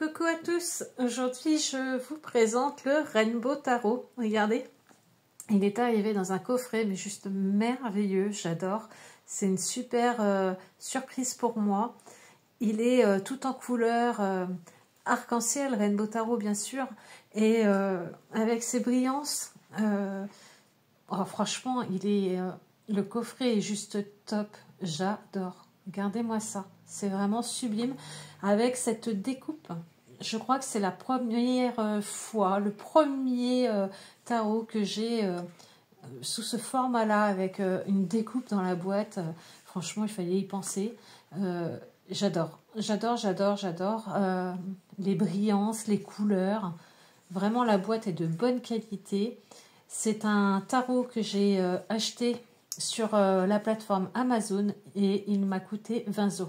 Coucou à tous, aujourd'hui je vous présente le Rainbow Tarot. Regardez, il est arrivé dans un coffret mais juste merveilleux, j'adore. C'est une super surprise pour moi. Il est tout en couleur arc-en-ciel, Rainbow Tarot bien sûr, et avec ses brillances. Oh, franchement, le coffret est juste top, j'adore. Regardez-moi ça, c'est vraiment sublime avec cette découpe. Je crois que c'est la première fois, le premier tarot que j'ai sous ce format-là avec une découpe dans la boîte. Franchement, il fallait y penser. J'adore, j'adore les brillances, les couleurs. Vraiment, la boîte est de bonne qualité. C'est un tarot que j'ai acheté sur la plateforme Amazon et il m'a coûté 20 €.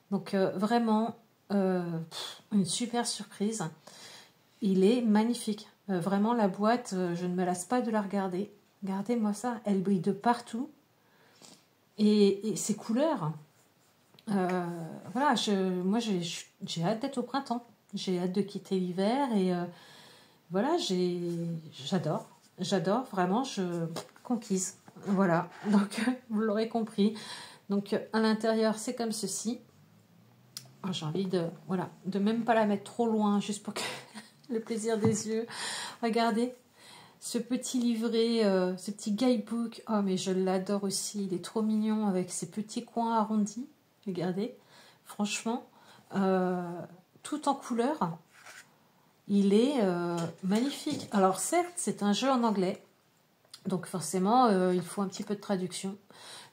Donc vraiment une super surprise. Il est magnifique. Vraiment la boîte, je ne me lasse pas de la regarder. Regardez-moi ça, elle brille de partout. Et ses couleurs, voilà, moi j'ai hâte d'être au printemps. J'ai hâte de quitter l'hiver et voilà, j'adore, vraiment, conquise. Voilà, donc vous l'aurez compris. Donc à l'intérieur, c'est comme ceci. Oh, j'ai envie de même pas la mettre trop loin, juste pour que le plaisir des yeux. Regardez, ce petit livret, ce petit guidebook. Oh, mais je l'adore aussi. Il est trop mignon avec ses petits coins arrondis. Regardez, franchement, tout en couleur. Il est magnifique. Alors certes, c'est un jeu en anglais, donc forcément, il faut un petit peu de traduction.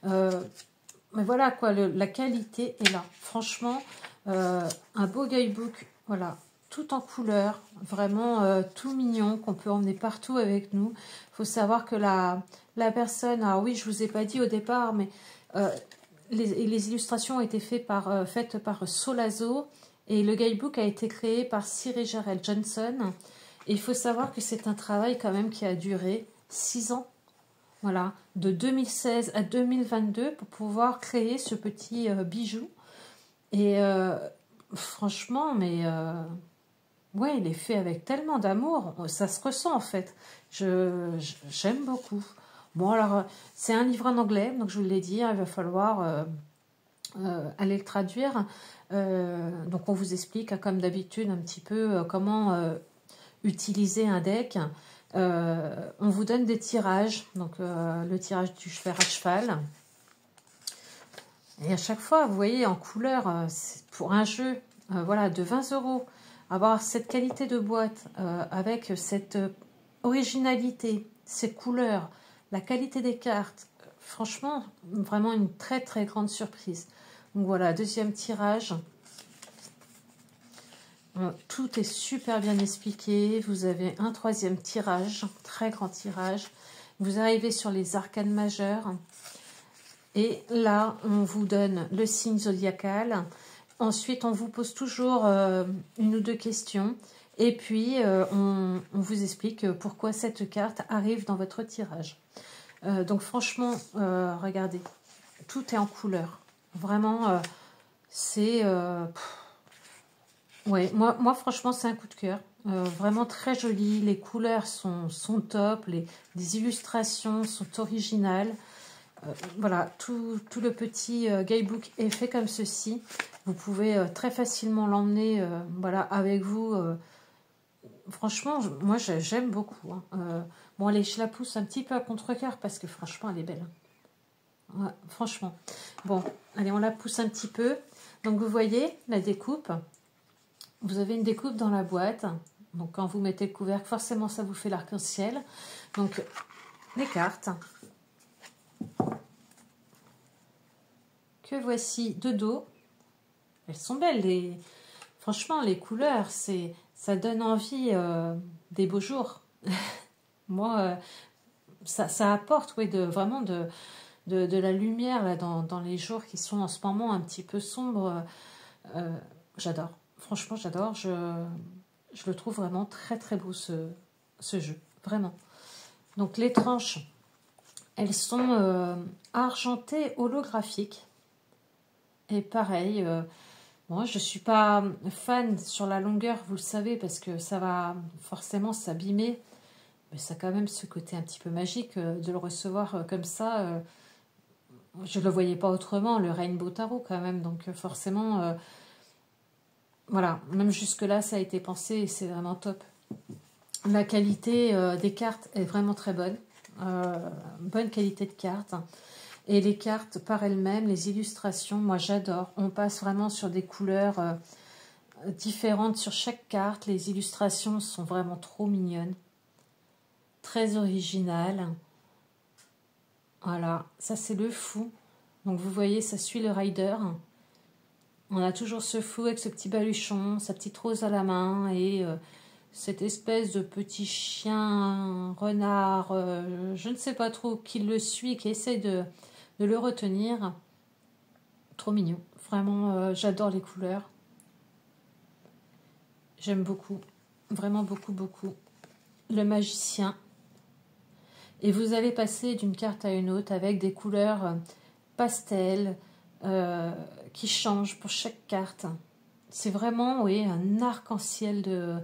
Mais voilà, quoi, la qualité est là. Franchement, un beau guidebook, voilà, tout en couleur, vraiment tout mignon, qu'on peut emmener partout avec nous. Il faut savoir que la personne, alors oui, je ne vous ai pas dit au départ, mais les illustrations ont été faites par Solazo. Et le guidebook a été créé par Sir et Jarrell Johnson. Et il faut savoir que c'est un travail quand même qui a duré 6 ans. Voilà, de 2016 à 2022 pour pouvoir créer ce petit bijou. Et franchement, mais ouais, il est fait avec tellement d'amour. Ça se ressent en fait. J'aime beaucoup. Bon, alors, c'est un livre en anglais, donc je vous l'ai dit, il va falloir aller le traduire. Donc on vous explique, comme d'habitude, un petit peu comment utiliser un deck. On vous donne des tirages, donc le tirage du fer à cheval. Et à chaque fois, vous voyez, en couleur, pour un jeu voilà, de 20 €, avoir cette qualité de boîte avec cette originalité, ces couleurs, la qualité des cartes, franchement, vraiment une très très grande surprise. Donc voilà, deuxième tirage. Tout est super bien expliqué. Vous avez un troisième tirage, très grand tirage. Vous arrivez sur les arcanes majeures. Et là, on vous donne le signe zodiacal. Ensuite, on vous pose toujours une ou deux questions. Et puis, on vous explique pourquoi cette carte arrive dans votre tirage. Donc franchement, regardez, tout est en couleur. Vraiment, c'est... ouais, moi, franchement, c'est un coup de cœur. Vraiment très joli. Les couleurs sont top. Les illustrations sont originales. Voilà, tout le petit guidebook est fait comme ceci. Vous pouvez très facilement l'emmener voilà, avec vous. Franchement, moi, j'aime beaucoup. Hein. Bon, allez, je la pousse un petit peu à contre-cœur parce que franchement, elle est belle. Ouais, franchement. Bon, allez, on la pousse un petit peu. Donc, vous voyez la découpe. Vous avez une découpe dans la boîte. Donc, quand vous mettez le couvercle, forcément, ça vous fait l'arc-en-ciel. Donc, les cartes. Que voici de dos. Elles sont belles. Franchement, les couleurs, ça donne envie des beaux jours. Moi, ça apporte vraiment de la lumière là, dans les jours qui sont en ce moment un petit peu sombres. J'adore. Franchement, j'adore. Je le trouve vraiment très très beau ce jeu. Vraiment. Donc les tranches, elles sont argentées holographiques. Et pareil, Moi, je ne suis pas fan sur la longueur, vous le savez, parce que ça va forcément s'abîmer. Mais ça a quand même ce côté un petit peu magique de le recevoir comme ça. Je ne le voyais pas autrement, le Rainbow Tarot quand même. Donc forcément, voilà, même jusque-là, ça a été pensé et c'est vraiment top. La qualité des cartes est vraiment très bonne. Bonne qualité de cartes. Et les cartes par elles-mêmes, les illustrations, moi j'adore. On passe vraiment sur des couleurs différentes sur chaque carte. Les illustrations sont vraiment trop mignonnes. Très originales. Voilà, ça c'est le fou. Donc vous voyez, ça suit le rider. On a toujours ce fou avec ce petit baluchon, sa petite rose à la main et cette espèce de petit chien, renard, je ne sais pas trop, qui le suit, qui essaie de le retenir. Trop mignon. Vraiment, j'adore les couleurs. J'aime beaucoup. Vraiment beaucoup, beaucoup. Le magicien. Et vous allez passer d'une carte à une autre avec des couleurs pastel qui changent pour chaque carte. C'est vraiment, oui, un arc-en-ciel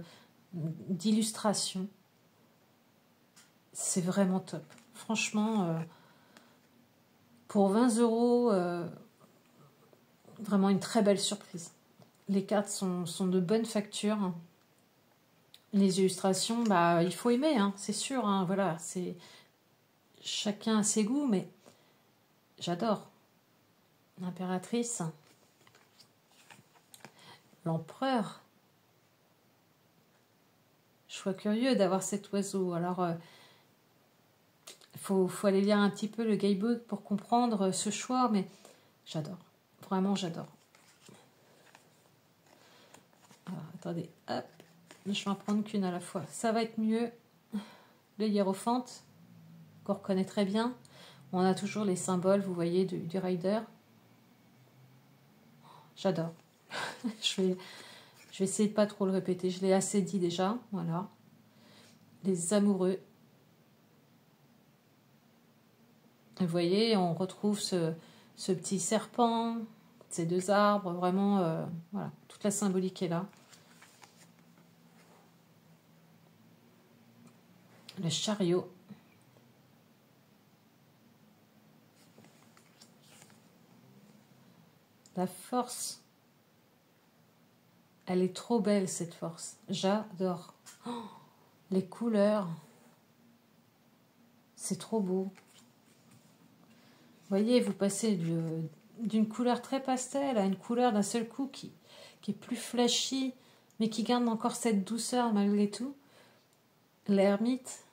d'illustration. C'est vraiment top. Franchement, pour 20 €, vraiment une très belle surprise. Les cartes sont de bonne facture. Les illustrations, bah, il faut aimer, hein, c'est sûr. Hein, voilà, c'est chacun a ses goûts, mais j'adore. L'impératrice, l'empereur. Je suis curieux d'avoir cet oiseau. Alors, faut aller lire un petit peu le guidebook pour comprendre ce choix, mais j'adore. Vraiment, j'adore. Alors, attendez, hop. Je vais en prendre qu'une à la fois. Ça va être mieux. Le hiérophante, qu'on reconnaît très bien. On a toujours les symboles, vous voyez, du rider. J'adore. je vais essayer de pas trop le répéter. Je l'ai assez dit déjà. Voilà. Les amoureux. Vous voyez, on retrouve ce petit serpent, ces deux arbres. Vraiment, voilà, toute la symbolique est là. Le chariot. La force. Elle est trop belle, cette force. J'adore. Oh, les couleurs. C'est trop beau. Vous voyez, vous passez d'une couleur très pastel à une couleur d'un seul coup qui est plus flashy, mais qui garde encore cette douceur malgré tout. L'ermite.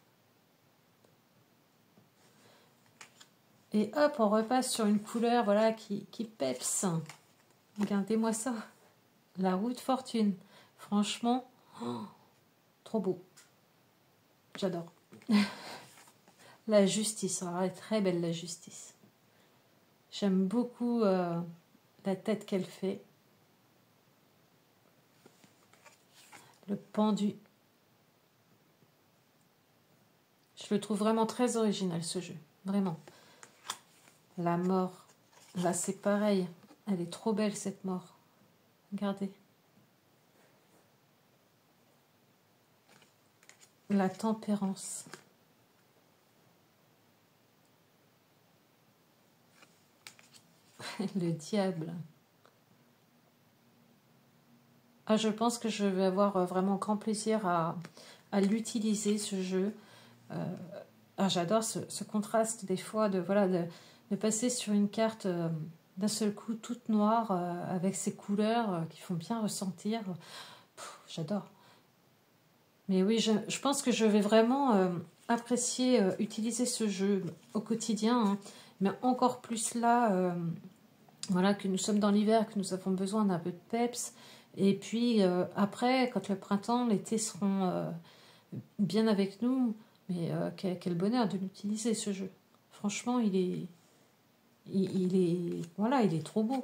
Et hop, on repasse sur une couleur voilà, qui peps. Regardez-moi ça. La roue de fortune. Franchement, oh, trop beau. J'adore. La justice. Alors, elle est très belle, la justice. J'aime beaucoup la tête qu'elle fait. Le pendu. Je le trouve vraiment très original, ce jeu. Vraiment. La mort. Là, c'est pareil. Elle est trop belle, cette mort. Regardez. La tempérance. Le diable. Ah, je pense que je vais avoir vraiment grand plaisir à l'utiliser, ce jeu. J'adore ce contraste des fois de passer sur une carte d'un seul coup toute noire avec ces couleurs qui font bien ressentir. J'adore. Mais oui, je pense que je vais vraiment apprécier utiliser ce jeu au quotidien, hein, mais encore plus là, voilà, que nous sommes dans l'hiver, que nous avons besoin d'un peu de peps. Et puis après, quand le printemps, l'été seront bien avec nous, mais quel bonheur de l'utiliser, ce jeu. Franchement, il est trop beau.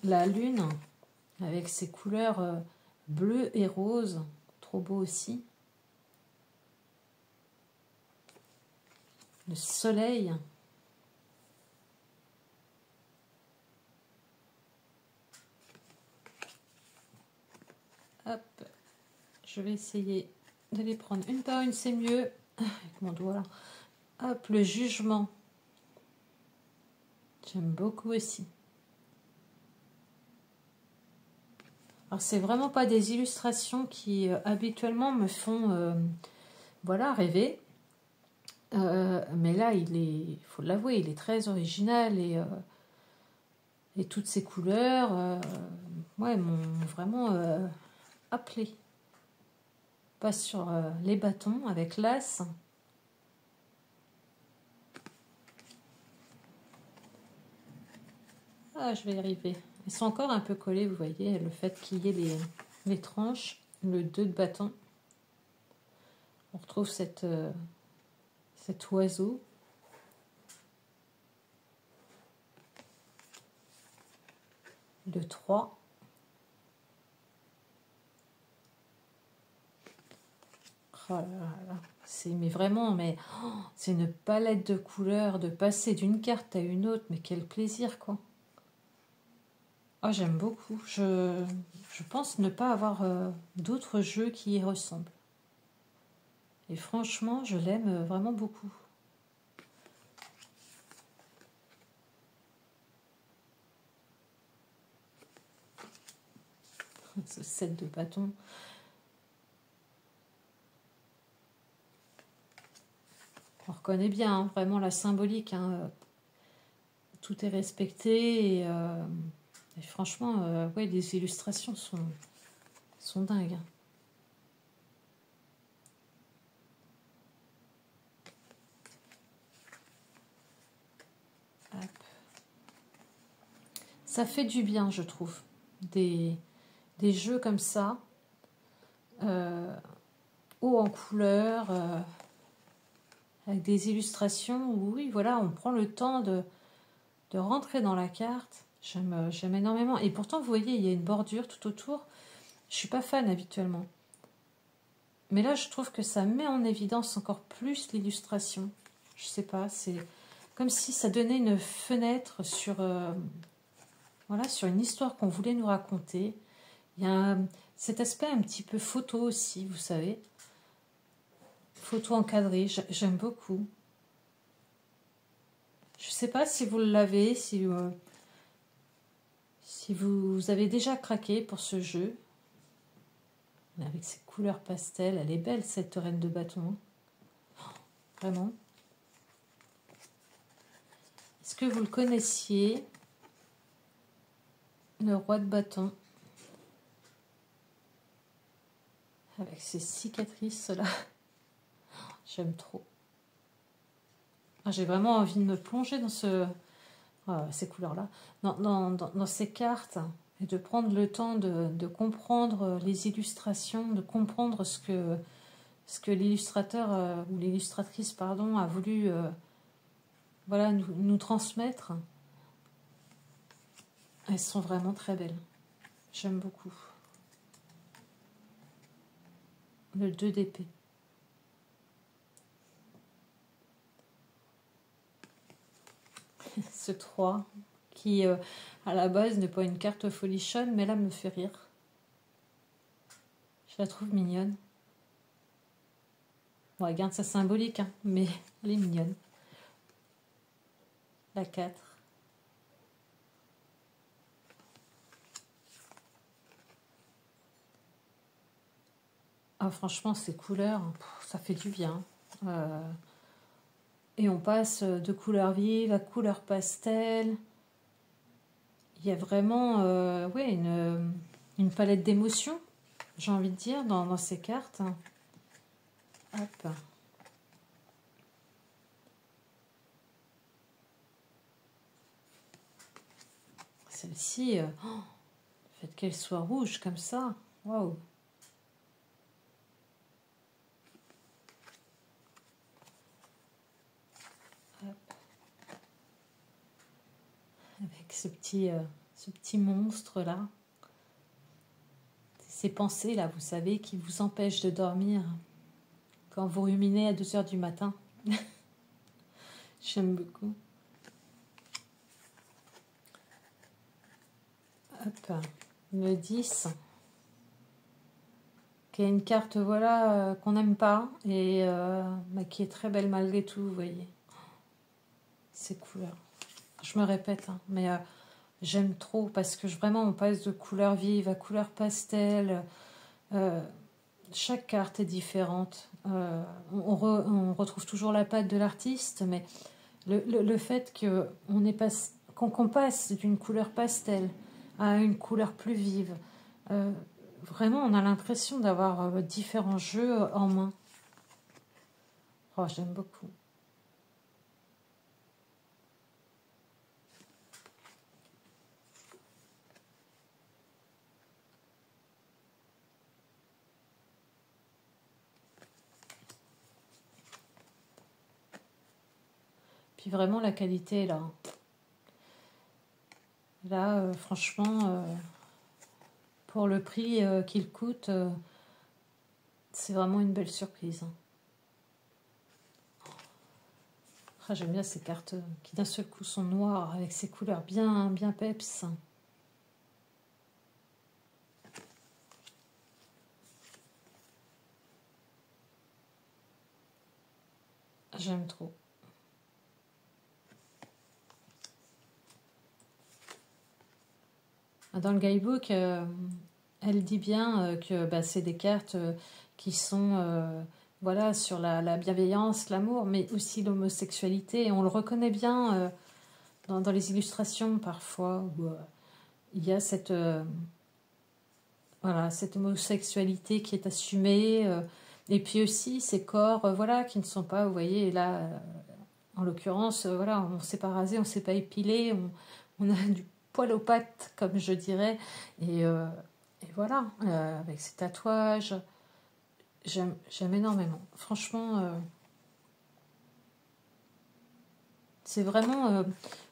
La lune, avec ses couleurs bleues et roses, trop beau aussi. Le soleil. Hop, je vais essayer de les prendre une par une, c'est mieux. Avec mon doigt là. Hop, le jugement. J'aime beaucoup aussi. Alors, c'est vraiment pas des illustrations qui habituellement me font voilà, rêver. Mais là, il faut l'avouer, il est très original et toutes ces couleurs ouais, m'ont vraiment appelé. Pas sur les bâtons avec l'as. Ah, je vais y arriver. Ils sont encore un peu collés, vous voyez, le fait qu'il y ait les tranches, le 2 de bâton. On retrouve cet oiseau. Le 3. Oh là là, mais vraiment, c'est une palette de couleurs, de passer d'une carte à une autre, mais quel plaisir, quoi. Oh, j'aime beaucoup. Je pense ne pas avoir d'autres jeux qui y ressemblent. Et franchement, je l'aime vraiment beaucoup. Ce set de bâtons. On reconnaît bien hein, vraiment la symbolique. Hein. Tout est respecté et franchement, ouais, les illustrations sont dingues. Hop. Ça fait du bien, je trouve. Des jeux comme ça, haut en couleurs, avec des illustrations où, oui, voilà, on prend le temps de rentrer dans la carte. J'aime énormément. Et pourtant, vous voyez, il y a une bordure tout autour. Je suis pas fan habituellement. Mais là, je trouve que ça met en évidence encore plus l'illustration. Je sais pas, c'est comme si ça donnait une fenêtre sur, voilà, sur une histoire qu'on voulait nous raconter. Il y a cet aspect un petit peu photo aussi, vous savez. Photo encadrée, j'aime beaucoup. Je sais pas si vous l'avez, si vous avez déjà craqué pour ce jeu. Avec ses couleurs pastel, elle est belle cette reine de bâton. Vraiment. Est-ce que vous le connaissiez? Le roi de bâton. Avec ses cicatrices là. J'aime trop. J'ai vraiment envie de me plonger dans ces couleurs-là, dans ces cartes, et de prendre le temps de comprendre les illustrations, de comprendre ce que l'illustrateur ou l'illustratrice pardon a voulu voilà, nous transmettre. Elles sont vraiment très belles. J'aime beaucoup. Le 2 d'épée. Ce 3 qui à la base n'est pas une carte folichonne, mais là me fait rire. Je la trouve mignonne. Bon, elle garde sa symbolique, hein, mais elle est mignonne. La 4. Ah, franchement, ces couleurs, ça fait du bien. Et on passe de couleurs vives à couleurs pastel. Il y a vraiment ouais, une palette d'émotions, j'ai envie de dire, dans ces cartes. Hop. Celle-ci, le fait qu'elle soit rouge comme ça, waouh! Avec ce petit monstre là. Ces pensées là, vous savez, qui vous empêchent de dormir quand vous ruminez à 2h du matin. J'aime beaucoup. Hop, le 10. qui est une carte, voilà, qu'on n'aime pas, et bah, qui est très belle malgré tout, vous voyez. Ces couleurs. Je me répète, hein, mais j'aime trop, parce que vraiment, on passe de couleurs vives à couleurs pastel. Chaque carte est différente. On retrouve toujours la patte de l'artiste, mais le fait qu'on passe d'une couleur pastel à une couleur plus vive, vraiment, on a l'impression d'avoir différents jeux en main. Oh, j'aime beaucoup. Puis vraiment, la qualité est là. Là, franchement, pour le prix qu'il coûte, c'est vraiment une belle surprise. Ah, j'aime bien ces cartes qui d'un seul coup sont noires avec ces couleurs bien, bien peps. J'aime trop. Dans le guidebook, elle dit bien que bah, c'est des cartes qui sont voilà, sur la bienveillance, l'amour, mais aussi l'homosexualité. On le reconnaît bien dans les illustrations parfois, où il y a voilà, cette homosexualité qui est assumée. Et puis aussi ces corps voilà, qui ne sont pas, vous voyez, là, en l'occurrence, voilà, on ne s'est pas rasé, on ne s'est pas épilé, on a du poil aux pattes, comme je dirais. Et voilà, avec ces tatouages, j'aime énormément. Franchement, c'est vraiment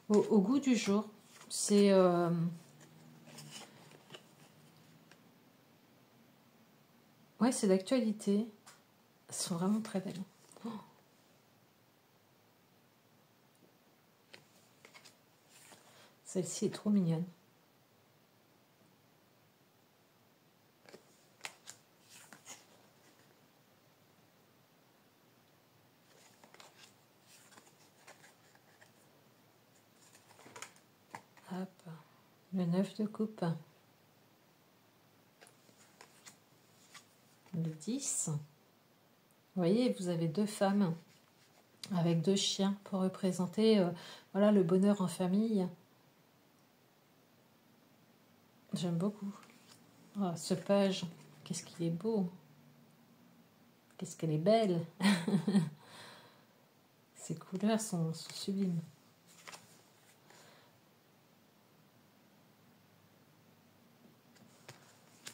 au goût du jour. C'est ouais, c'est d'actualité. Elles sont vraiment très belles. Oh, celle-ci est trop mignonne. Hop, le 9 de coupe. Le 10. Vous voyez, vous avez deux femmes avec deux chiens pour représenter voilà, le bonheur en famille. J'aime beaucoup. Oh, ce page, qu'est-ce qu'il est beau. Qu'est-ce qu'elle est belle. Ces couleurs sont sublimes.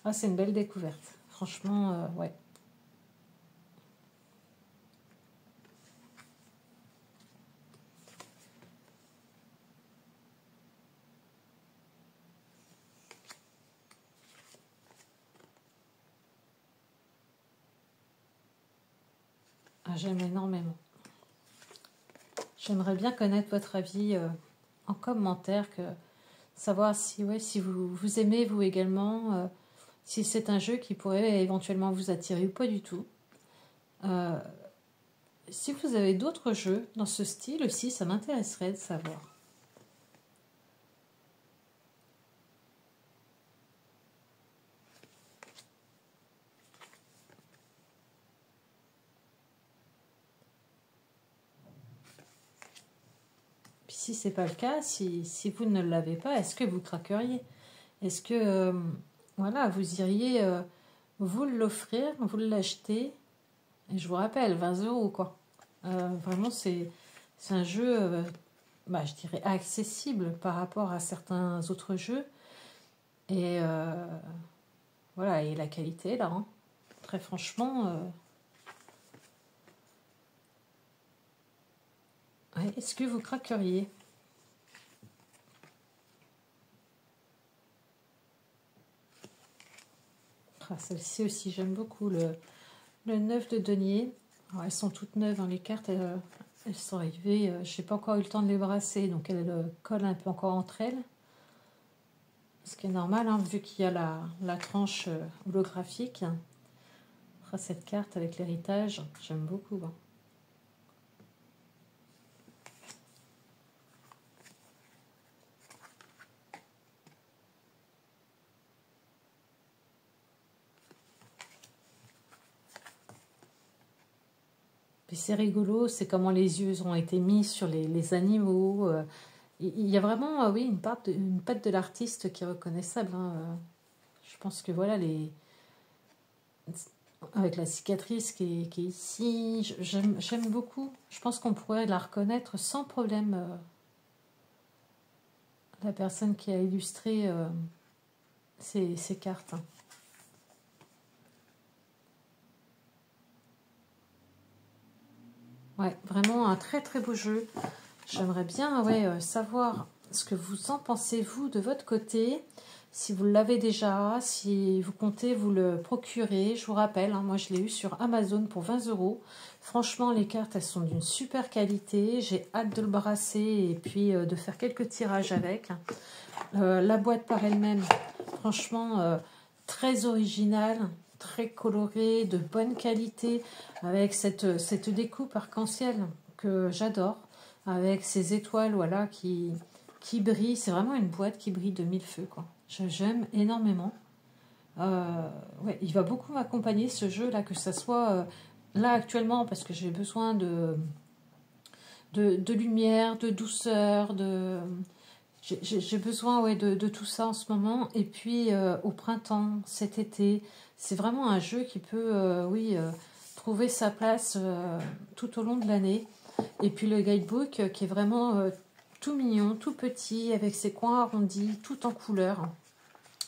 Ah, c'est une belle découverte. Franchement, ouais. Ah, j'aime énormément. J'aimerais bien connaître votre avis en commentaire, savoir si, ouais, si vous aimez vous également, si c'est un jeu qui pourrait éventuellement vous attirer ou pas du tout. Si vous avez d'autres jeux dans ce style aussi, ça m'intéresserait de savoir. Puis si c'est pas le cas, si vous ne l'avez pas, est-ce que vous craqueriez? Est-ce que voilà, vous iriez vous l'offrir, vous l'acheter? Et je vous rappelle, 20 € quoi. Vraiment, c'est un jeu, bah, je dirais, accessible par rapport à certains autres jeux. Et voilà, et la qualité là, hein. Très franchement, ouais, est-ce que vous craqueriez? Ah, celle-ci aussi, j'aime beaucoup le 9 de denier. Alors, elles sont toutes neuves, hein, les cartes, elles sont arrivées. Je n'ai pas encore eu le temps de les brasser, donc elles collent un peu encore entre elles. Ce qui est normal, hein, vu qu'il y a la tranche holographique. Ah, cette carte avec l'héritage, j'aime beaucoup. Hein. Puis c'est rigolo, c'est comment les yeux ont été mis sur les animaux. Il y a vraiment, oui, une patte de l'artiste qui est reconnaissable. Hein. Je pense que voilà, avec la cicatrice qui est ici, j'aime beaucoup. Je pense qu'on pourrait la reconnaître sans problème. La personne qui a illustré ces cartes. Hein. Ouais, vraiment un très très beau jeu. J'aimerais bien savoir ce que vous en pensez, vous, de votre côté. Si vous l'avez déjà, si vous comptez vous le procurer. Je vous rappelle, hein, moi je l'ai eu sur Amazon pour 20 €. Franchement, les cartes, elles sont d'une super qualité. J'ai hâte de le brasser et puis de faire quelques tirages avec. La boîte par elle-même, franchement, très originale, très colorée, de bonne qualité, avec cette découpe arc-en-ciel que j'adore, avec ces étoiles voilà, qui brillent. C'est vraiment une boîte qui brille de mille feux, quoi. J'aime énormément. Ouais, il va beaucoup m'accompagner ce jeu-là, que ça soit là actuellement, parce que j'ai besoin de lumière, de douceur, j'ai besoin de tout ça en ce moment. Et puis au printemps, cet été, c'est vraiment un jeu qui peut trouver sa place tout au long de l'année. Et puis le guidebook qui est vraiment tout mignon, tout petit, avec ses coins arrondis, tout en couleur.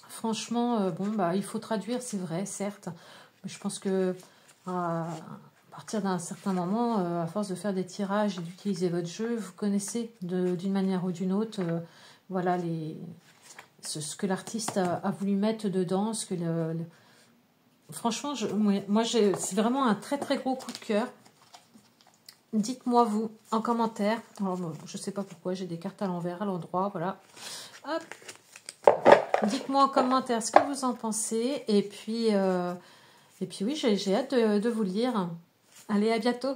Franchement, il faut traduire, c'est vrai, certes. Mais je pense que à partir d'un certain moment, à force de faire des tirages et d'utiliser votre jeu, vous connaissez d'une manière ou d'une autre voilà ce que l'artiste a voulu mettre dedans. Franchement, moi, c'est vraiment un très très gros coup de cœur. Dites-moi vous en commentaire. Alors, je ne sais pas pourquoi j'ai des cartes à l'envers, à l'endroit, voilà. Hop. Dites-moi en commentaire ce que vous en pensez. Et puis oui, j'ai hâte de vous lire. Allez, à bientôt.